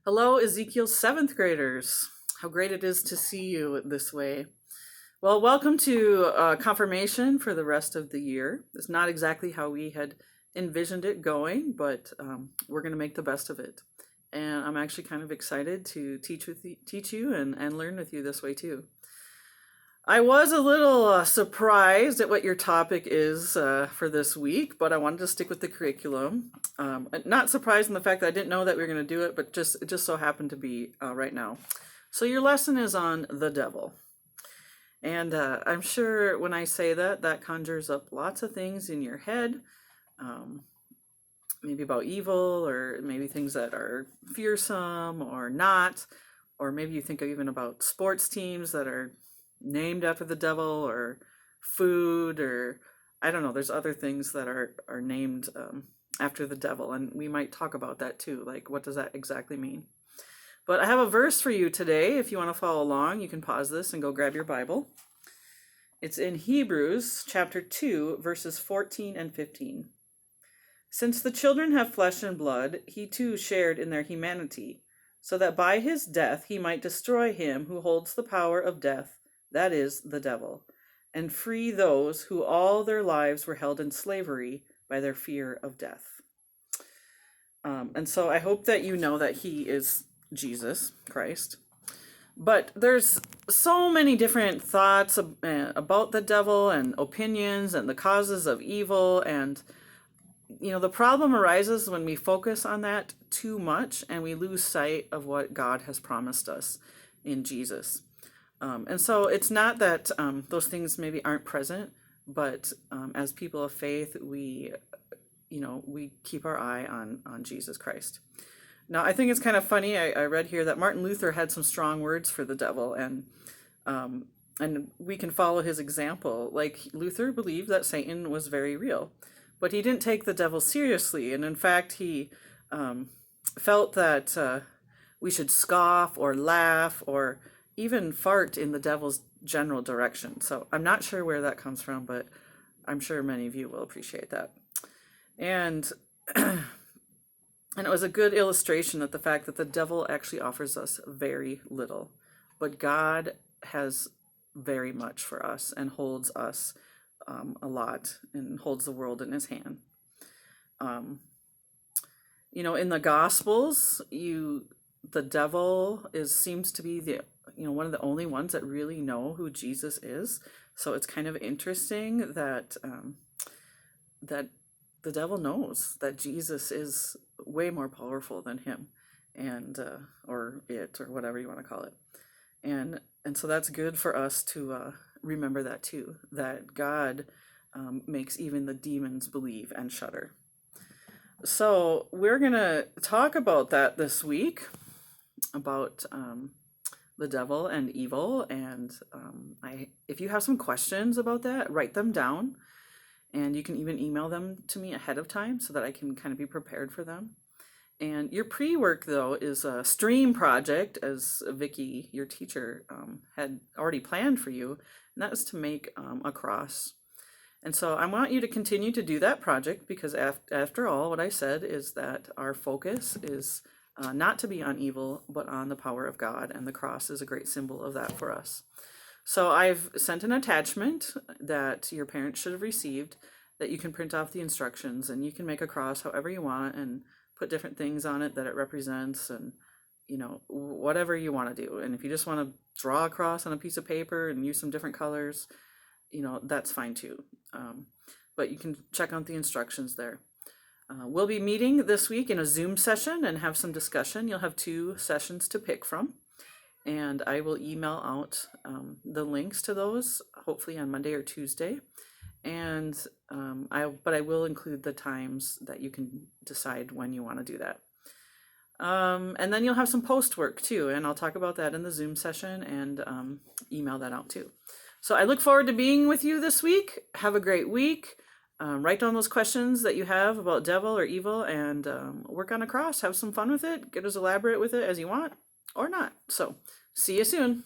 Hello, Ezekiel's seventh graders. How great it is to see you this way. Well, welcome to confirmation for the rest of the year. It's not exactly how we had envisioned it going, but we're going to make the best of it. And I'm actually kind of excited to teach you and learn with you this way too. I was a little surprised at what your topic is for this week, but I wanted to stick with the curriculum. Not surprised in the fact that I didn't know that we were going to do it, but it just so happened to be right now. So your lesson is on the devil. And I'm sure when I say that, that conjures up lots of things in your head, maybe about evil, or maybe things that are fearsome or not, or maybe you think even about sports teams that are named after the devil, or food, or I don't know, there's other things that are named after the devil, and we might talk about that too, like what does that exactly mean. But I have a verse for you today. If you want to follow along, you can pause this and go grab your Bible. It's in Hebrews chapter 2, verses 14 and 15. Since the children have flesh and blood, he too shared in their humanity, so that by his death he might destroy him who holds the power of death, that is, the devil, and free those who all their lives were held in slavery by their fear of death. And so I hope that you know that he is Jesus Christ. But there's so many different thoughts about the devil and opinions and the causes of evil. And, the problem arises when we focus on that too much and we lose sight of what God has promised us in Jesus. And so it's not that those things maybe aren't present, but as people of faith, we keep our eye on Jesus Christ. Now, I think it's kind of funny. I read here that Martin Luther had some strong words for the devil, and we can follow his example. Like, Luther believed that Satan was very real, but he didn't take the devil seriously. And in fact, he felt that we should scoff or laugh or even fart in the devil's general direction. So I'm not sure where that comes from, but I'm sure many of you will appreciate that. And and it was a good illustration of the fact that the devil actually offers us very little, but God has very much for us and holds us a lot and holds the world in his hand. In the Gospels, the devil seems to be one of the only ones that really know who Jesus is. So it's kind of interesting that that the devil knows that Jesus is way more powerful than him, and or it, or whatever you want to call it. And so that's good for us to remember that too, that God makes even the demons believe and shudder. So we're going to talk about that this week, about the devil and evil. And if you have some questions about that, write them down. And you can even email them to me ahead of time so that I can kind of be prepared for them. And your pre-work, though, is a stream project, as Vicky, your teacher, had already planned for you. And that is to make a cross. And so I want you to continue to do that project, because after all, what I said is that our focus is not to be on evil, but on the power of God. And the cross is a great symbol of that for us. So I've sent an attachment that your parents should have received, that you can print off the instructions, and you can make a cross however you want and put different things on it that it represents, and whatever you want to do. And if you just want to draw a cross on a piece of paper and use some different colors, that's fine too. But you can check out the instructions there. We'll be meeting this week in a Zoom session and have some discussion. You'll have 2 sessions to pick from. And I will email out the links to those, hopefully on Monday or Tuesday. And I will include the times that you can decide when you want to do that. And then you'll have some post work too, and I'll talk about that in the Zoom session and email that out too. So I look forward to being with you this week. Have a great week. Write down those questions that you have about devil or evil, and work on a cross. Have some fun with it. Get as elaborate with it as you want, or not. So see you soon.